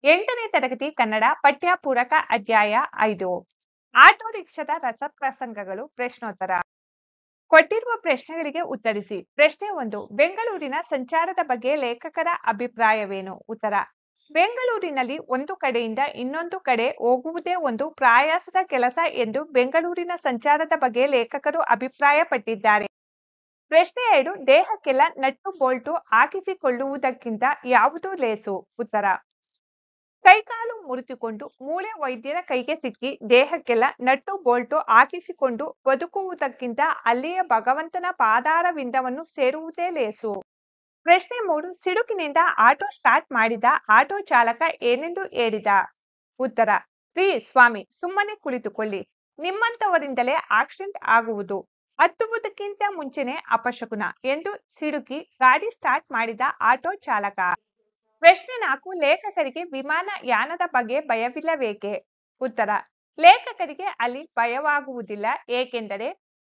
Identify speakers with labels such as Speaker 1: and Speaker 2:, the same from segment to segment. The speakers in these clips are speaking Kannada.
Speaker 1: 8ನೇ ತರಗತಿ ಕನ್ನಡ ಪಠ್ಯ ಪೂರಕ ಅಧ್ಯಾಯ 5 ಆಟೋ ರಿಕ್ಷಾದ ರಸಪ್ರಸಂಗಗಳು ಪ್ರಶ್ನೋತ್ತರ ಕೊಟ್ಟಿರುವ ಪ್ರಶ್ನೆಗಳಿಗೆ ಉತ್ತರಿಸಿ. ಪ್ರಶ್ನೆ 1. ಬೆಂಗಳೂರಿನ ಸಂಚಾರದ ಬಗ್ಗೆ ಲೇಖಕರ ಅಭಿಪ್ರಾಯವೇನು? ಉತ್ತರ: ಬೆಂಗಳೂರಿನಲ್ಲಿ ಒಂದು ಕಡೆಯಿಂದ ಇನ್ನೊಂದು ಕಡೆ ಹೋಗುವುದೇ ಒಂದು ಪ್ರಯಾಸದ ಕೆಲಸ ಎಂದು ಬೆಂಗಳೂರಿನ ಸಂಚಾರದ ಬಗ್ಗೆ ಲೇಖಕರು ಅಭಿಪ್ರಾಯಪಟ್ಟಿದ್ದಾರೆ. ಪ್ರಶ್ನೆ 2. ದೇಹಕ್ಕೆಲ್ಲ ನಟ್ಟು ಬೋಲ್ಟು ಹಾಕಿಸಿಕೊಳ್ಳುವುದಕ್ಕಿಂತ ಯಾವುದು ಲೇಸು? ಉತ್ತರ: ಕೈಕಾಲು ಮುರಿದುಕೊಂಡು ಮೂಳೆ ವೈದ್ಯರ ಕೈಗೆ ಸಿಕ್ಕಿ ದೇಹಕ್ಕೆಲ್ಲ ನಟ್ಟು ಬೋಲ್ಟು ಹಾಕಿಸಿಕೊಂಡು ಬದುಕುವುದಕ್ಕಿಂತ ಅಲ್ಲಿಯೇ ಭಗವಂತನ ಪಾದಾರವಿಂದವನ್ನು ಸೇರುವುದೇ ಲೇಸು. ಪ್ರಶ್ನೆ 3. ಸಿಡುಕಿನಿಂದ ಆಟೋ ಸ್ಟಾರ್ಟ್ ಮಾಡಿದ ಆಟೋ ಚಾಲಕ ಏನೆಂದು ಹೇಳಿದ? ಉತ್ತರ: ರೀ ಸ್ವಾಮಿ, ಸುಮ್ಮನೆ ಕುಳಿತುಕೊಳ್ಳಿ, ನಿಮ್ಮಂಥವರಿಂದಲೇ ಆಕ್ಸಿಡೆಂಟ್ ಆಗುವುದು, ಹತ್ತುವುದಕ್ಕಿಂತ ಮುಂಚೆನೇ ಅಪಶಕುನ ಎಂದು ಸಿಡುಕಿ ಗಾಡಿ ಸ್ಟಾರ್ಟ್ ಮಾಡಿದ ಆಟೋ ಚಾಲಕ. ಪ್ರಶ್ನೆ 4. ಲೇಖಕರಿಗೆ ವಿಮಾನ ಯಾನದ ಬಗ್ಗೆ ಭಯವಿಲ್ಲವೇಕೆ? ಉತ್ತರ: ಲೇಖಕರಿಗೆ ಅಲ್ಲಿ ಭಯವಾಗುವುದಿಲ್ಲ, ಏಕೆಂದರೆ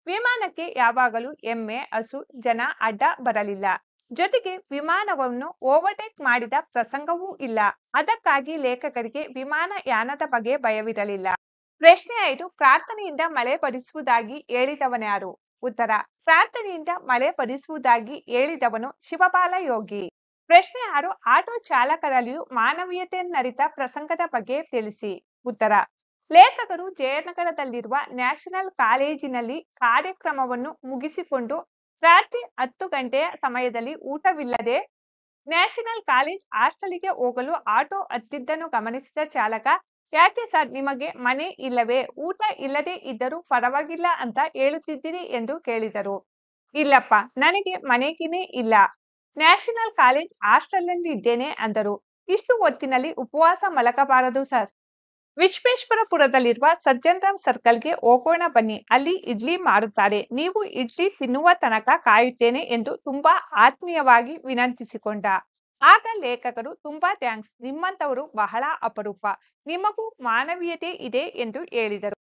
Speaker 1: ವಿಮಾನಕ್ಕೆ ಯಾವಾಗಲೂ ಎಮ್ಮೆ, ಹಸು, ಜನ ಅಡ್ಡ ಬರಲಿಲ್ಲ. ಜೊತೆಗೆ ವಿಮಾನವನ್ನು ಓವರ್ಟೇಕ್ ಮಾಡಿದ ಪ್ರಸಂಗವೂ ಇಲ್ಲ. ಅದಕ್ಕಾಗಿ ಲೇಖಕರಿಗೆ ವಿಮಾನ ಯಾನದ ಬಗ್ಗೆ ಭಯವಿರಲಿಲ್ಲ. ಪ್ರಶ್ನೆ 5. ಪ್ರಾರ್ಥನೆಯಿಂದ ಮಳೆ ಬರಿಸುವುದಾಗಿ ಹೇಳಿದವನ್ಯಾರು? ಉತ್ತರ: ಪ್ರಾರ್ಥನೆಯಿಂದ ಮಳೆ ಬರಿಸುವುದಾಗಿ ಹೇಳಿದವನು ಶಿವಪಾಲ ಯೋಗಿ. ಪ್ರಶ್ನೆ 6. ಆಟೋ ಚಾಲಕರಲ್ಲಿಯೂ ಮಾನವೀಯತೆಯನ್ನರಿತ ಪ್ರಸಂಗದ ಬಗ್ಗೆ ತಿಳಿಸಿ. ಉತ್ತರ: ಲೇಖಕರು ಜಯನಗರದಲ್ಲಿರುವ ನ್ಯಾಷನಲ್ ಕಾಲೇಜಿನಲ್ಲಿ ಕಾರ್ಯಕ್ರಮವನ್ನು ಮುಗಿಸಿಕೊಂಡು ರಾತ್ರಿ 10 ಗಂಟೆಯ ಸಮಯದಲ್ಲಿ ಊಟವಿಲ್ಲದೆ ನ್ಯಾಷನಲ್ ಕಾಲೇಜ್ ಹಾಸ್ಟೆಲಿಗೆ ಹೋಗಲು ಆಟೋ ಹತ್ತಿದ್ದನ್ನು ಗಮನಿಸಿದ ಚಾಲಕ, ಯಾಕೆ ಸರ್, ನಿಮಗೆ ಮನೆ ಇಲ್ಲವೇ? ಊಟ ಇಲ್ಲದೆ ಇದ್ದರೂ ಪರವಾಗಿಲ್ಲ ಅಂತ ಹೇಳುತ್ತಿದ್ದೀರಿ ಎಂದು ಕೇಳಿದರು. ಇಲ್ಲಪ್ಪ, ನನಗೆ ಮನೆಗಿನೇ ಇಲ್ಲ, ನ್ಯಾಷನಲ್ ಕಾಲೇಜ್ ಹಾಸ್ಟೆಲ್ನಲ್ಲಿದ್ದೇನೆ ಅಂದರು. ಇಷ್ಟು ಹೊತ್ತಿನಲ್ಲಿ ಉಪವಾಸ ಮಲಗಬಾರದು ಸರ್. ವಿಶ್ವೇಶ್ವರಪುರದಲ್ಲಿರುವ ಸಜ್ಜನ್ ರಾವ್ ಸರ್ಕಲ್ಗೆ ಹೋಗೋಣ ಬನ್ನಿ, ಅಲ್ಲಿ ಇಡ್ಲಿ ಮಾರುತ್ತಾರೆ, ನೀವು ಇಡ್ಲಿ ತಿನ್ನುವ ತನಕ ಕಾಯುತ್ತೇನೆ ಎಂದು ತುಂಬಾ ಆತ್ಮೀಯವಾಗಿ ವಿನಂತಿಸಿಕೊಂಡ. ಆಗ ಲೇಖಕರು, ತುಂಬಾ ಥ್ಯಾಂಕ್ಸ್, ನಿಮ್ಮಂಥವರು ಬಹಳ ಅಪರೂಪ, ನಿಮಗೂ ಮಾನವೀಯತೆ ಇದೆ ಎಂದು ಹೇಳಿದರು.